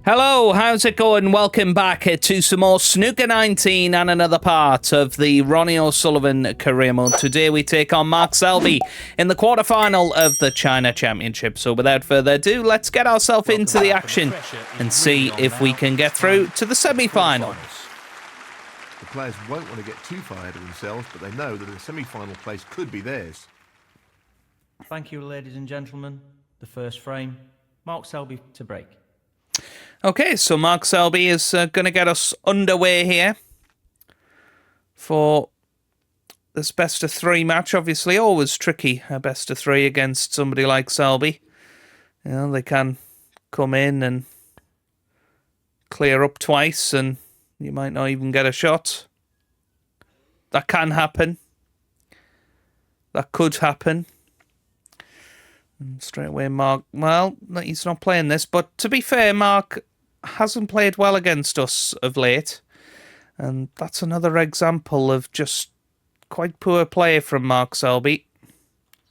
Hello, how's it going? Welcome back to some more Snooker 19 and another part of the Ronnie O'Sullivan Career Mode. Today we take on Mark Selby in the quarterfinal of the China Championship. So without further ado, let's get ourselves into the action and see if we can get through to the semi-final. The players won't want to get too far ahead of themselves, but they know that a semi-final place could be theirs. Thank you, ladies and gentlemen. The first frame, Mark Selby to break. Okay, so Mark Selby is going to get us underway here for this best-of-3 match. Obviously, always tricky, a best-of-3 against somebody like Selby. You know, they can come in and clear up twice, and you might not even get a shot. That can happen. That could happen. And straight away, Mark, well, he's not playing this, but to be fair, Mark hasn't played well against us of late. And that's another example of just quite poor play from Mark Selby.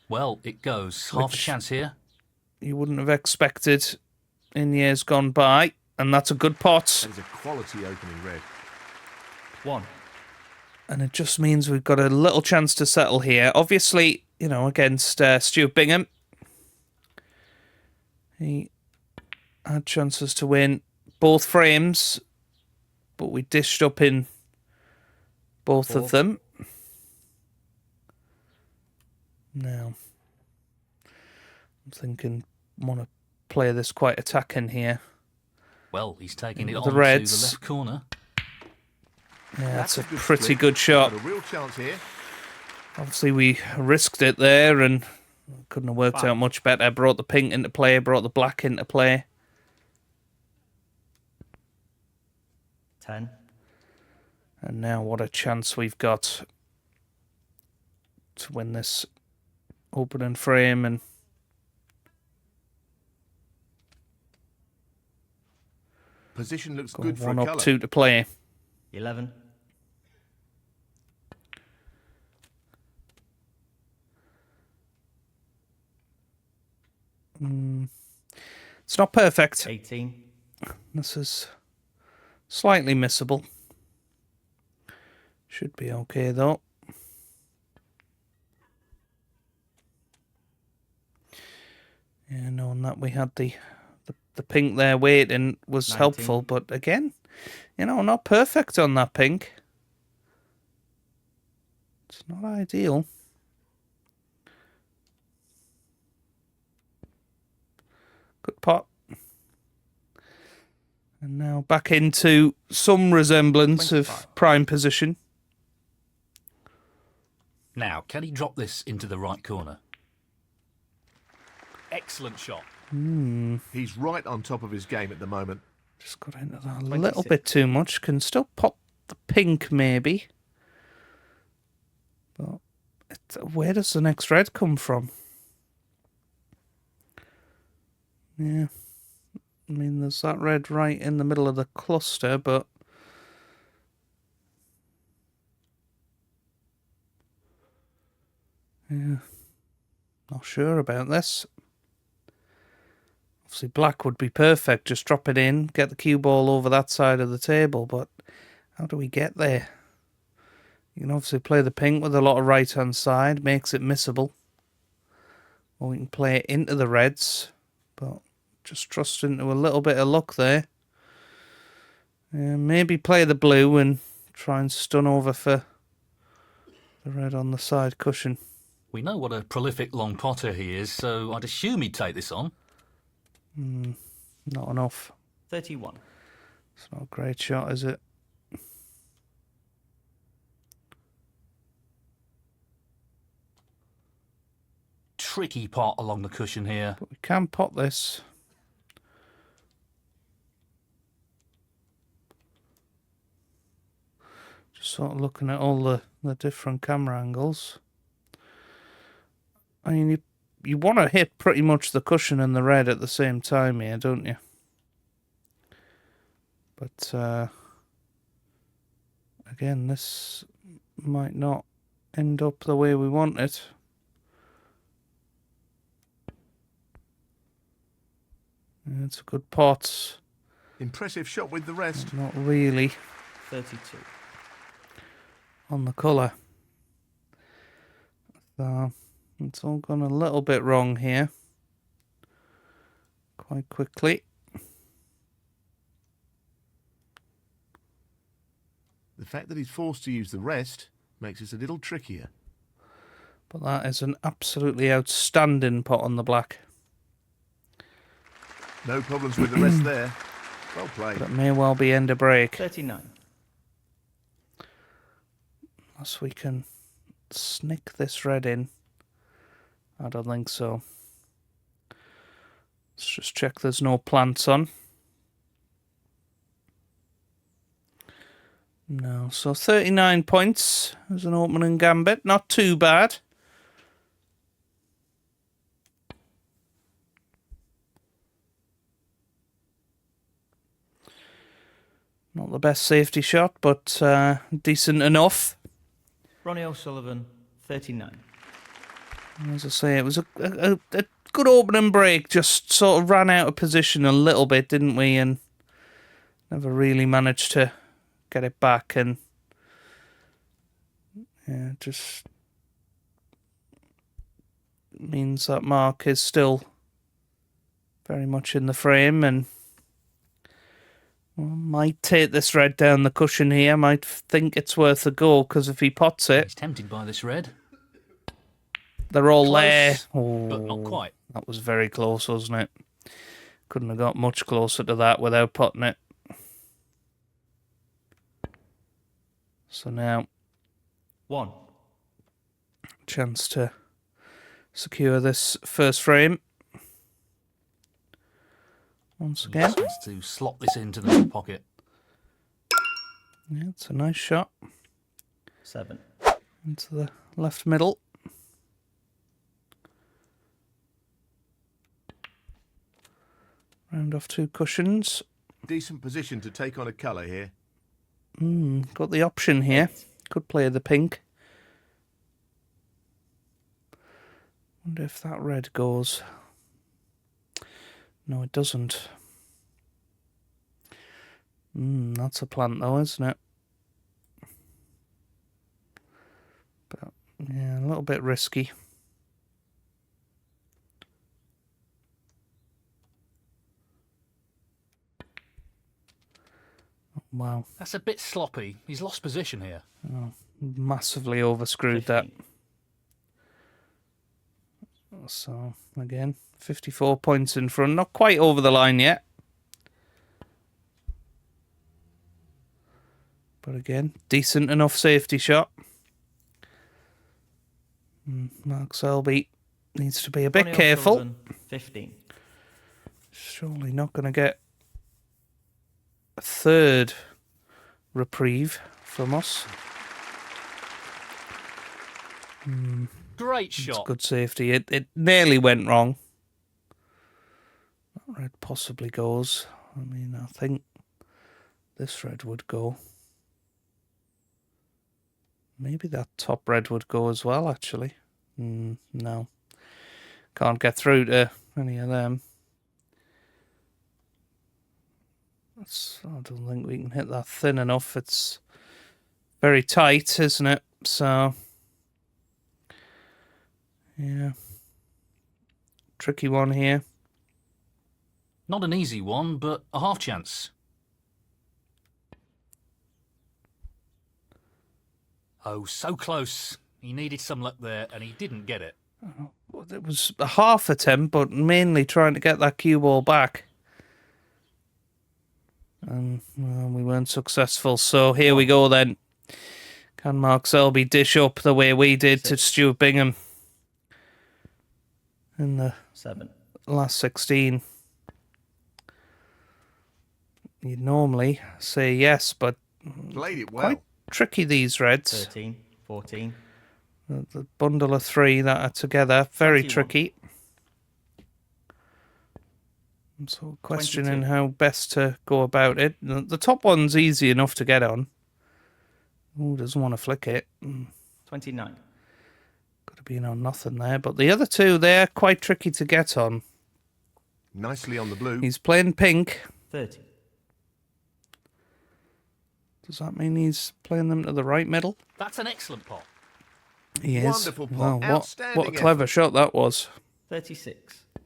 Well, it goes. Half a chance here. You wouldn't have expected in years gone by. And that's a good pot. That is a quality opening red. 1. And it just means we've got a little chance to settle here. Obviously, you know, against Stuart Bingham, he had chances to win both frames, but we dished up in both of them. Now, I'm thinking, want to play this quite attacking here. Well, he's taking it The on Reds. to the left corner. Yeah, that's a good pretty split. good shot. Got a real chance here. Obviously, we risked it there and couldn't have worked 5. out much better. Brought the pink into play, brought the black into play. 10. And now what a chance we've got to win this opening frame. And Position looks go good for one a up, colour. 2 to play. 11. It's not perfect. 18. This is slightly missable. Should be okay though. Yeah, knowing that we had the pink there waiting was 19. helpful, but again, you know, not perfect on that pink. It's not ideal. Good pot. And now back into some resemblance 25. of prime position. Now, can he drop this into the right corner? Excellent shot. He's right on top of his game at the moment. Just got into that a 26. little bit too much. Can still pop the pink maybe. But where does the next red come from? Yeah. I mean, there's that red right in the middle of the cluster, but yeah, not sure about this. Obviously, black would be perfect. Just drop it in, get the cue ball over that side of the table, but how do we get there? You can obviously play the pink with a lot of right-hand side, makes it missable. Or we can play it into the reds, but just trust into a little bit of luck there. Maybe play the blue and try and stun over for the red on the side cushion. We know what a prolific long potter he is, so I'd assume he'd take this on. Not enough. 31. It's not a great shot, is it? Tricky pot along the cushion here. But we can pot this. Just sort of looking at all the different camera angles. I mean, you want to hit pretty much the cushion and the red at the same time here, don't you? But again, this might not end up the way we want it. It's a good pot. Impressive shot with the rest. Not really 32. on the colour. So it's all gone a little bit wrong here. Quite quickly. The fact that he's forced to use the rest makes it a little trickier. But that is an absolutely outstanding pot on the black. No problems with the rest there. Well played. But it may well be end of break. 39. Unless we can snick this red in. I don't think so. Let's just check there's no plants on. No, so 39 points as an opening gambit. Not too bad. Not the best safety shot, but decent enough. Ronnie O'Sullivan, 39. As I say, it was a good opening break. Just sort of ran out of position a little bit, didn't we? And never really managed to get it back. And yeah, just means that Mark is still very much in the frame and might take this red down the cushion here. Might think it's worth a go because if he pots it, He's tempted by this red. they're all Close, there. but not quite. That was very close, wasn't it? Couldn't have got much closer to that without potting it. So now, 1. chance to secure this first frame. Once again. Just wants to slot this into the back pocket. Yeah, it's a nice shot. 7. Into the left middle. Round off 2 cushions. Decent position to take on a colour here. Got the option here. Could play the pink. Wonder if that red goes. No, it doesn't. That's a plant though, isn't it? But yeah, a little bit risky. Wow. That's a bit sloppy. He's lost position here. Massively overscrewed 15. that. So, again, 54 points in front. Not quite over the line yet. But again, decent enough safety shot. Mark Selby needs to be a bit Ronnie careful. O'Sullivan, 15. Surely not going to get a third reprieve from us. Great It's shot. good safety. It nearly went wrong. That red possibly goes. I mean, I think this red would go. Maybe that top red would go as well, actually. No. Can't get through to any of them. I don't think we can hit that thin enough. It's very tight, isn't it? So, yeah. Tricky one here. Not an easy one, but a half chance. Oh, so close. He needed some luck there, and he didn't get it. Well, it was a half attempt, but mainly trying to get that cue ball back. And well, we weren't successful. So here we go then. Can Mark Selby dish up the way we did to Stuart Bingham in the 7. last 16? You'd normally say yes, but Played it well. quite tricky, these reds. 13. 14. The bundle of 3 that are together, very 21. tricky. I'm sort of questioning 22. how best to go about it. The top one's easy enough to get on. Who doesn't want to flick it? 29. Could have been on nothing there. But the other 2, they're quite tricky to get on. Nicely on the blue. He's playing pink. 30. Does that mean he's playing them to the right middle? That's an excellent pot. He is. Wonderful pot. Wow, Outstanding what a clever effort. shot that was. 36. And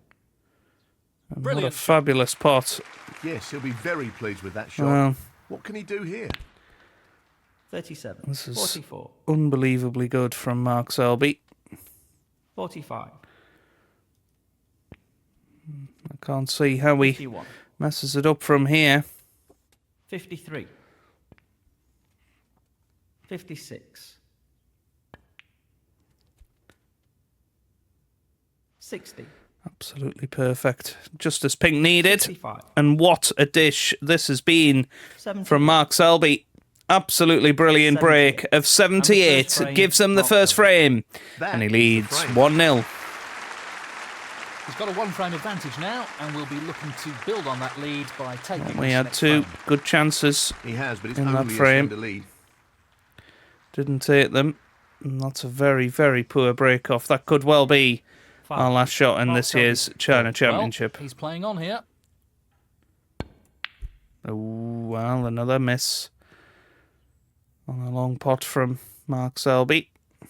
what a Brilliant shot. fabulous pot. Yes, he'll be very pleased with that shot. Well, What can he do here? 37. this is 44. unbelievably good from Mark Selby. 45. I can't see how he 51. messes it up from here. 53. 56. 60. Absolutely perfect. Just as Pink needed. 65. And what a dish this has been 70. from Mark Selby. Absolutely brilliant break of 78. frame, Gives him the Mark first Selby. frame. That And he is the leads frame. 1-0. He's got a one-frame advantage now, and will be looking to build on that lead by taking We this had next two frame. good chances. He has, but it's In that only a frame. slender lead. Didn't take them. And that's a very, very poor break off. That could well be 5. our last shot in Mark this Selby. year's China Championship. Well, he's playing on here. Oh, well, another miss on a long pot from Mark Selby. A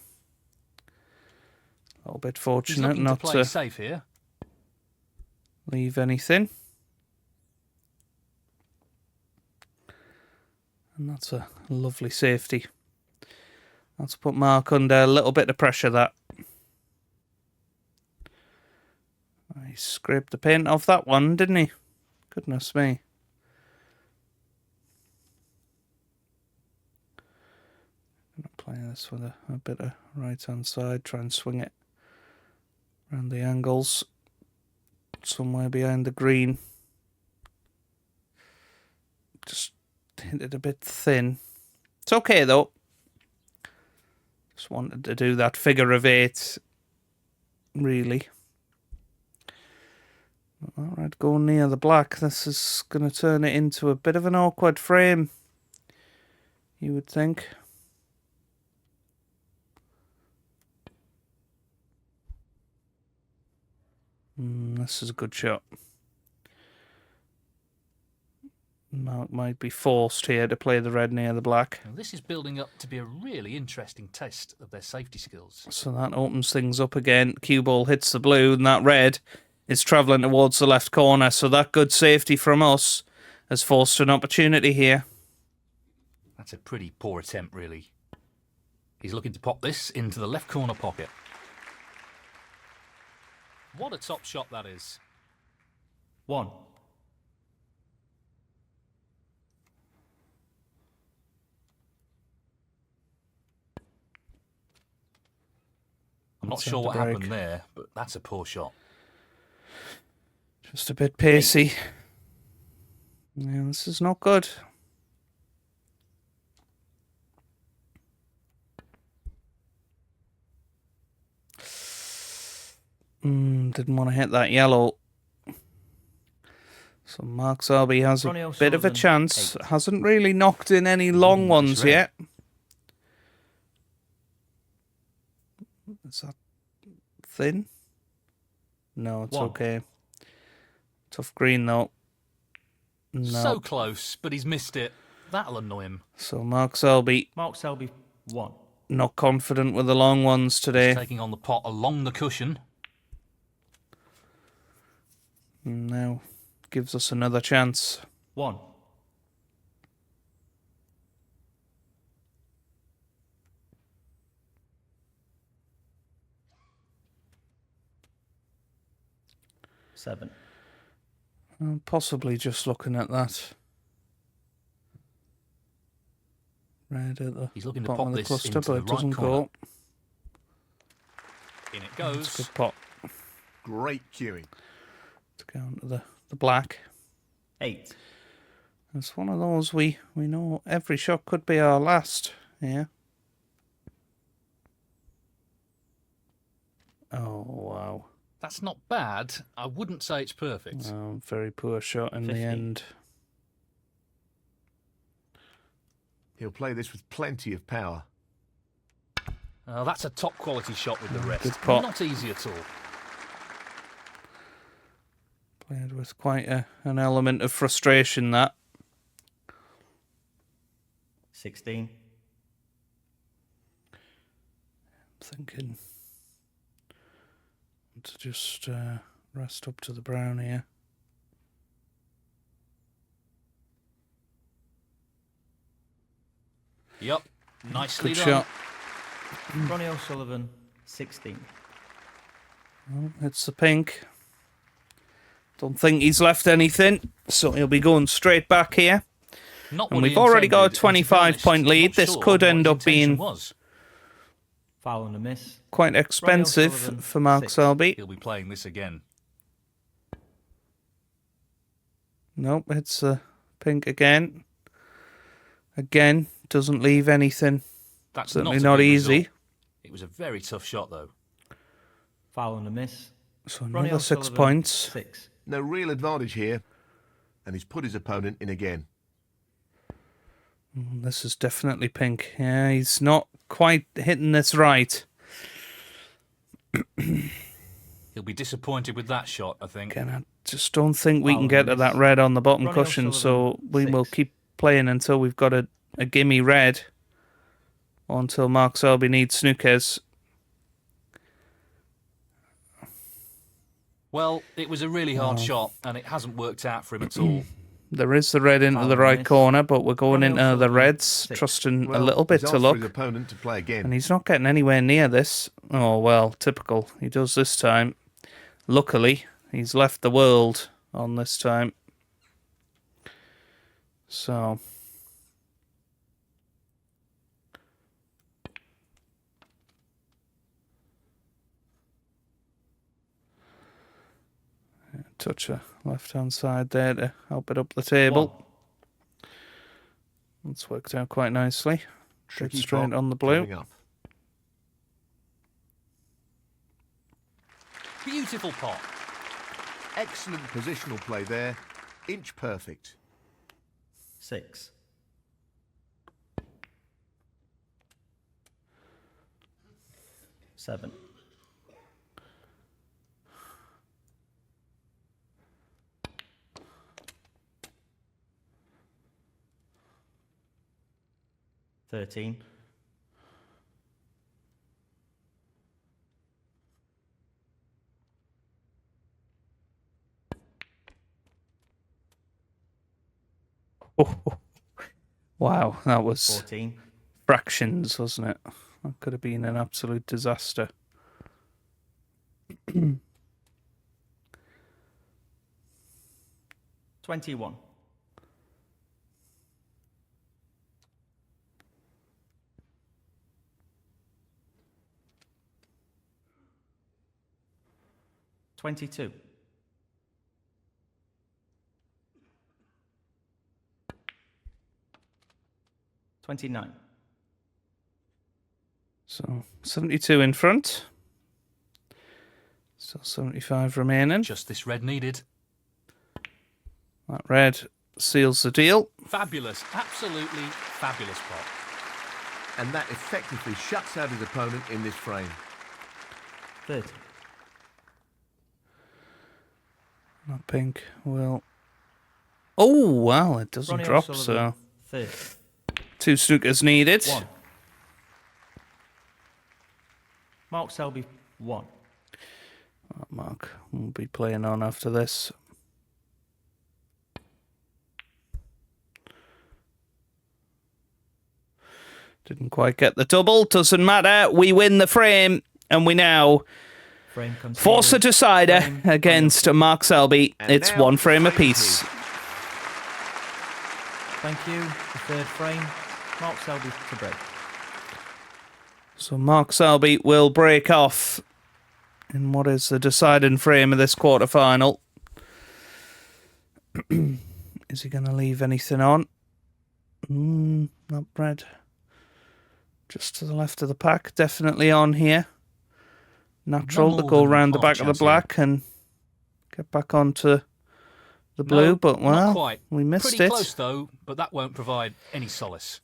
little bit He's fortunate looking not to play to safe here. leave anything. And that's a lovely safety. That's put Mark under a little bit of pressure, that. He scraped the paint off that one, didn't he? Goodness me. I'm going to play this with a bit of right-hand side. Try and swing it around the angles. Somewhere behind the green. Just hit it a bit thin. It's okay, though. Just wanted to do that figure of 8, really. Alright, go near the black. This is going to turn it into a bit of an awkward frame, you would think. This is a good shot. Mark might be forced here to play the red near the black. Now, this is building up to be a really interesting test of their safety skills. So that opens things up again. Cue ball hits the blue, and that red is travelling towards the left corner. So that good safety from us has forced an opportunity here. That's a pretty poor attempt, really. He's looking to pop this into the left corner pocket. What a top shot that is. 1. I'm not Outside sure the what break. happened there, but that's a poor shot. Just a bit pacey. Yeah, this is not good. Didn't want to hit that yellow. So Mark Selby has a Ronnie bit of a O'Sullivan, chance. 8. Hasn't really knocked in any long ones red. yet. Is that thin? No, it's 1. okay. Tough green though. No. So close, but he's missed it. That'll annoy him. So Mark Selby Mark Selby. 1. not confident with the long ones today. He's taking on the pot along the cushion. Now gives us another chance. 1. Seven. Possibly just looking at that. Red at the He's looking to bottom pop of the this cluster, into but the it right doesn't corner. go. In it It's goes. a good pot Great cueing. to go into the black. 8. It's one of those we know every shot could be our last. Yeah. Oh, wow. That's not bad. I wouldn't say it's perfect. Very poor shot in the 50. end. He'll play this with plenty of power. That's a top quality shot with the rest. good pot. Not easy at all. Played with quite an element of frustration, that. 16. Thinking to just rest up to the brown here. Yep, nicely Good done. shot. Ronnie O'Sullivan, 16. Well, it's the pink. Don't think he's left anything, so he'll be going straight back here. Not And what we've he already got a intended, and to be 25-point honest, lead. not This sure could what end his up being intention was. Foul and a miss. quite expensive O'Sullivan, for Mark 6. Selby. He'll be playing this again. Nope, it's pink again. Again, doesn't leave anything. That's Certainly not, a not good easy. result. It was a very tough shot, though. Foul and a miss. So Ronnie another 6 O'Sullivan, points. 6. No real advantage here, and he's put his opponent in again. This is definitely pink. Yeah, he's not quite hitting this right. He'll be disappointed with that shot, I think. Again, I just don't think we Foul can get to miss. that red on the bottom Ronnie cushion, so O'Sullivan, we will 6. keep playing until we've got a gimme red. Or until Mark Selby needs snookers. Well, it was a really hard shot, and it hasn't worked out for him at all. There is the red into Foul the right miss. corner, but we're going Ronnie into the O'Sullivan, reds, 6. trusting Well, a little bit he's to asked for his luck. opponent to play again. And he's not getting anywhere near this. Oh, well, typical. He does this time. Luckily, he's left the world on this time. So... touch a left-hand side there to help it up the table. 1. It's worked out quite nicely. Dead Tricky straight pot on the blue. coming up. Beautiful pot. Excellent positional play there. Inch perfect. 6. 7. 13. 'Wow, that was 14. fractions, wasn't it? That could have been an absolute disaster. 21. 22. 29. So 72 in front. Still 75 remaining. Just this red needed. That red seals the deal. Fabulous, absolutely fabulous pot. And that effectively shuts out his opponent in this frame. 30. That pink will... Oh, well, it doesn't Ronnie drop, O'Sullivan, so 30. 2 snookers needed. 1. Mark Selby, 1. Mark will be playing on after this. Didn't quite get the double. Doesn't matter. We win the frame, and we now Frame conceded. force a decider Frame against Mark Selby. And It's now 1 frame frame apiece. two. Thank you. The third frame. Mark Selby to break. So Mark Selby will break off in what is the deciding frame of this quarter-final. Is he going to leave anything on? Not red. Just to the left of the pack. Definitely on here. Natural to more go than around the half back of the chance here. black and get back onto the blue. No, But, not well, quite. we missed Pretty it. close, though, but that won't provide any solace.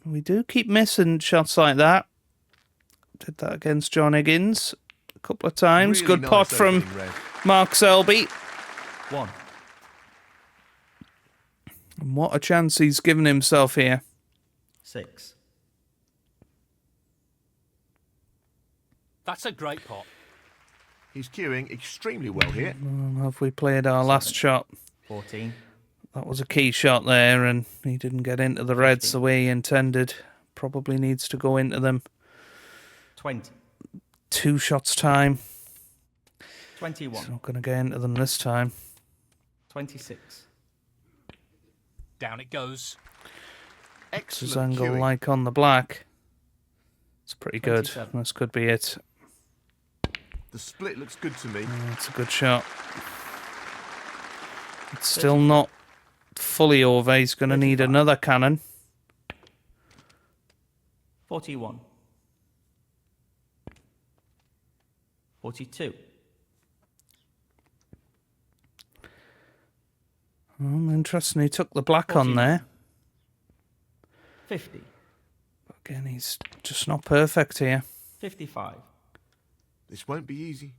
We do keep missing shots like that. Did that against John Higgins a couple of times. Really Good nice pot from opening red. Mark Selby. 1. And what a chance he's given himself here. 6. That's a great pot. He's queuing extremely well here. Have we played our last shot? 14. That was a key shot there, and he didn't get into the reds the way he intended. Probably needs to go into them 20. 2 shots time. 21. He's not going to get into them this time. 26. Down it goes. What's his Excellent angle queuing. like on the black? It's pretty good. 27. This could be it. The split looks good to me. It's a good shot. It's still not fully over. He's going to need 35. another cannon. 41. 42. Interesting. He took the black on 49. there. 50. Again, he's just not perfect here. 55. This won't be easy.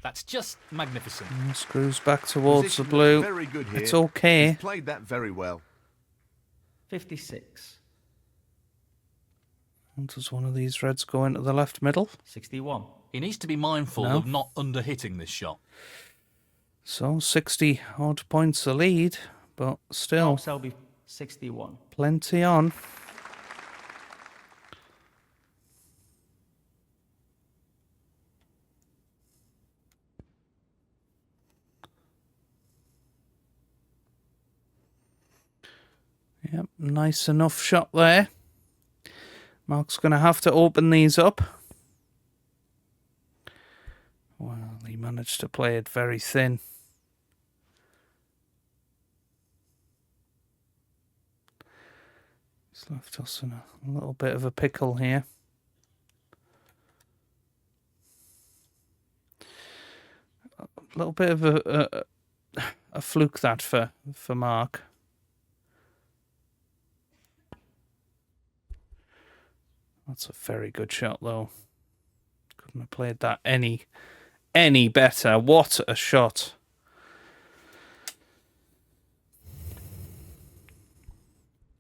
That's just magnificent. Screws back towards Position the blue. looks very good here. It's okay. He's played that very well. 56. And does one of these reds go into the left middle? 61. He needs to be mindful No. of not underhitting this shot. So 60 odd points a lead, but still Mark Selby, 61. plenty on. Yep, nice enough shot there. Mark's going to have to open these up. Well, he managed to play it very thin. He's left us in a little bit of a pickle here. A little bit of a fluke that for Mark. That's a very good shot, though. Couldn't have played that any better. What a shot.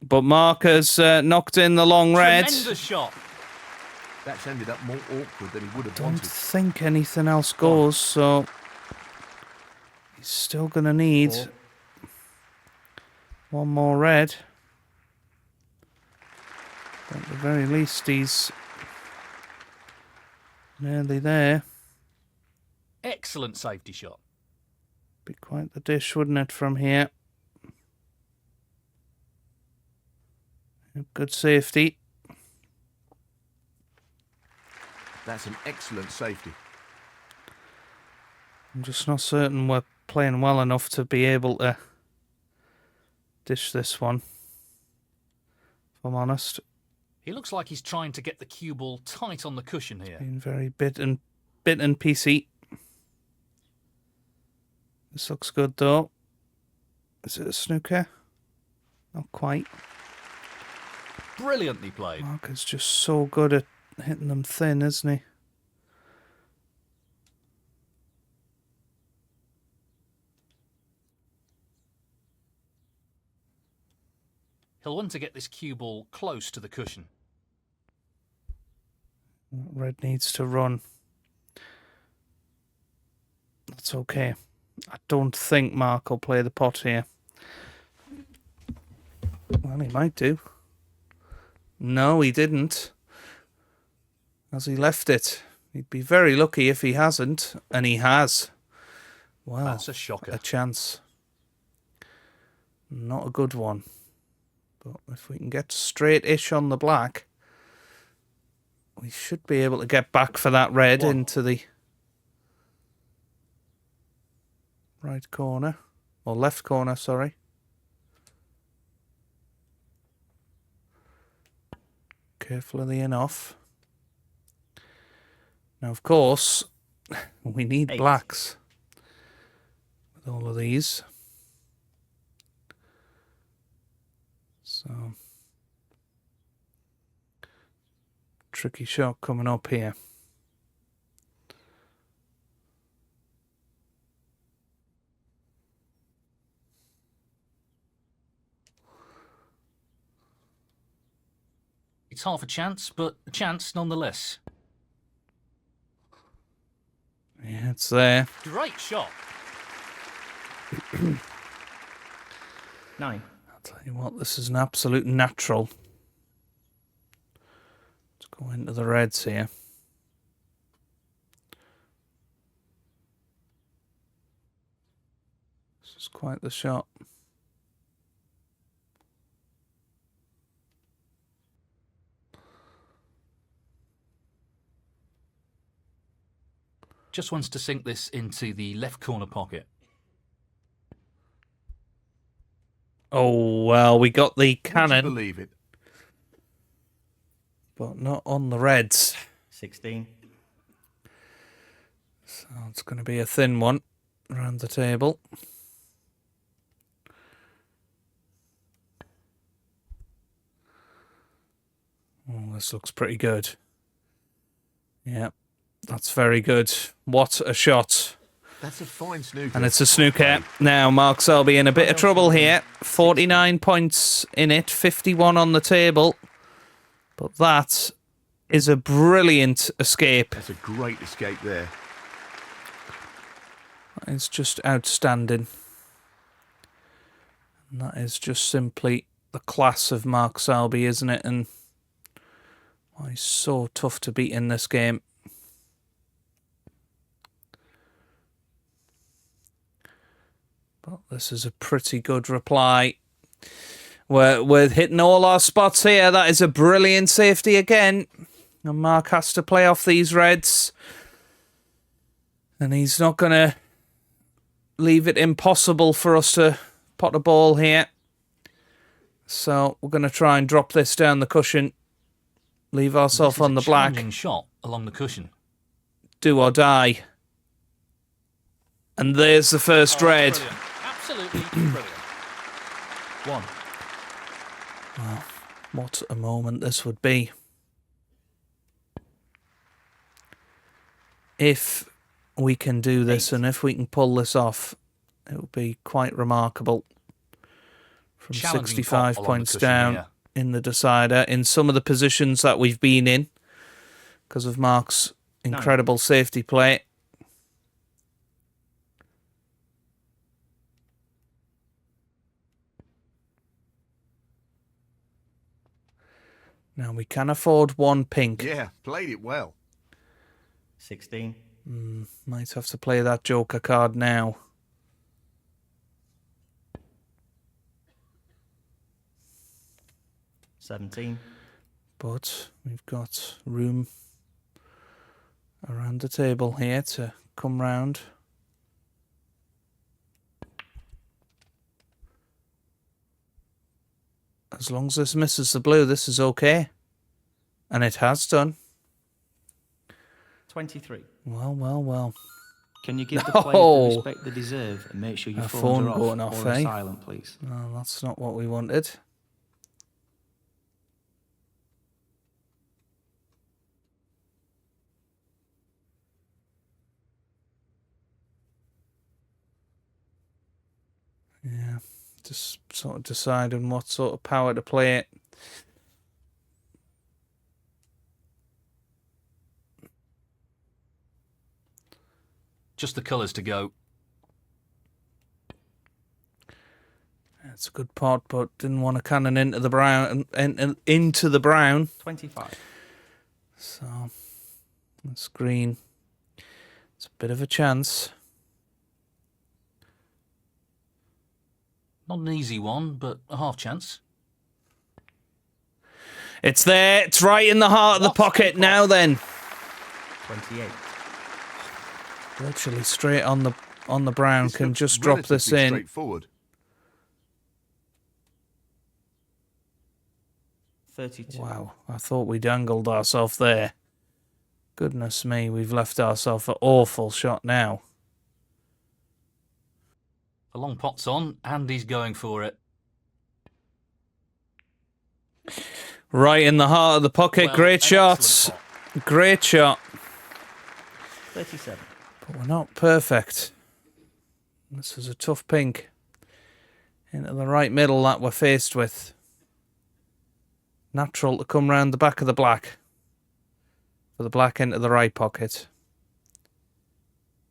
But Mark has knocked in the long red. Tremendous shot. That's ended up more awkward than he would have Don't wanted. think anything else goes, so he's still going to need 4. one more red. But at the very least, he's nearly there. Excellent safety shot. Be quite the dish, wouldn't it, from here? Good safety. That's an excellent safety. I'm just not certain we're playing well enough to be able to dish this one, if I'm honest. He looks like he's trying to get the cue ball tight on the cushion here. Being very bit and piecey. This looks good though. Is it a snooker? Not quite. Brilliantly played. Mark is just so good at hitting them thin, isn't he? He'll want to get this cue ball close to the cushion. Red needs to run. That's okay. I don't think Mark will play the pot here. Well, he might do. No, he didn't. Has he left it? He'd be very lucky if he hasn't, and he has. Wow, That's a shocker. a chance. Not a good one. But if we can get straight-ish on the black, we should be able to get back for that red into the right corner. Or left corner, sorry. Careful of the in-off. Now, of course, we need 8. blacks with all of these. So, tricky shot coming up here. It's half a chance, but a chance nonetheless. Yeah, it's there. Great shot. 9. I'll tell you what, this is an absolute natural. Let's go into the reds here. This is quite the shot. Just wants to sink this into the left corner pocket. Oh, well, we got the Would you cannon, believe it? but not on the reds. 16. So it's going to be a thin one around the table. Oh, this looks pretty good. Yeah, that's very good. What a shot. That's a fine snooker. And it's a snooker. Now, Mark Selby in a bit of trouble here. 49 points in it, 51 on the table. But that is a brilliant escape. That's a great escape there. That is just outstanding. And that is just simply the class of Mark Selby, isn't it? And oh, he's so tough to beat in this game. But this is a pretty good reply. We're hitting all our spots here. That is a brilliant safety again. And Mark has to play off these reds. And he's not going to leave it impossible for us to pot a ball here. So we're going to try and drop this down the cushion. Leave ourselves on the black. Challenging shot along the cushion. Do or die. And there's the first red. Brilliant. Absolutely brilliant. 1. Well, what a moment this would be. If we can do this and if we can pull this off, it would be quite remarkable. From Challenging 65 pot along the points cushion down here. in the decider, in some of the positions that we've been in, because of Mark's incredible safety play. Now, we can afford one pink. Yeah, played it well. 16. Might have to play that joker card now. $17. But we've got room around the table here to come round. As long as this misses the blue, this is okay. And it has done. 23. Well, well, well. Can you give the players Oh. the respect they deserve and make sure your A phones phone are off going off, or eh? silent, please? No, that's not what we wanted. Yeah, just sort of deciding what sort of power to play it. Just the colours to go. It's a good pot, but didn't want to cannon into the brown and into the brown. 25. So that's green. It's a bit of a chance. Not an easy one, but a half chance. It's there. It's right in the heart of the pocket now. Then 28. literally straight on the brown. This Can looks just drop this relatively in. Straightforward. 32. Wow, I thought we dangled ourselves there. Goodness me, we've left ourselves an awful shot now. The long pot's on, and he's going for it. Right in the heart of the pocket. Well, Great an shots. excellent pot. Great shot. 37. But we're not perfect. This is a tough pink. Into the right middle that we're faced with. Natural to come round the back of the black. For the black into the right pocket.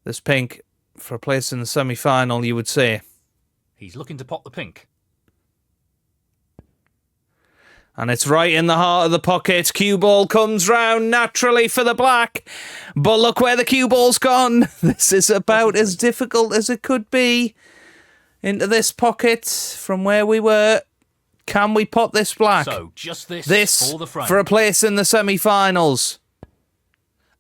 This pink, for a place in the semi-final, you would say. He's looking to pot the pink. And it's right in the heart of the pocket. Cue ball comes round naturally for the black. But look where the cue ball's gone. This is about as difficult as it could be. Into this pocket from where we were. Can we pot this black? So, just this for the frame. For a place in the semi-finals.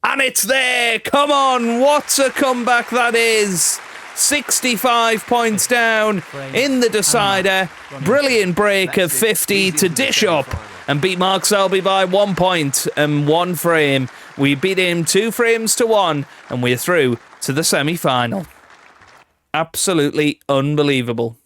And it's there. Come on. What a comeback that is. 65 points down in the decider. Brilliant break of 50 to dish up and beat Mark Selby by 1 point and 1 frame. We beat him 2 frames to 1 and we're through to the semi-final. Absolutely unbelievable.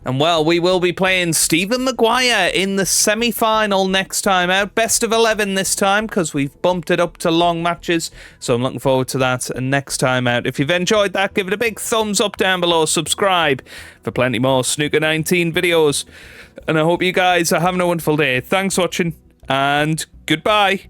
And well, we will be playing Stephen Maguire in the semi-final next time out. Best of 11 this time, because we've bumped it up to long matches. So I'm looking forward to that next time out. If you've enjoyed that, give it a big thumbs up down below. Subscribe for plenty more Snooker 19 videos. And I hope you guys are having a wonderful day. Thanks for watching, and goodbye.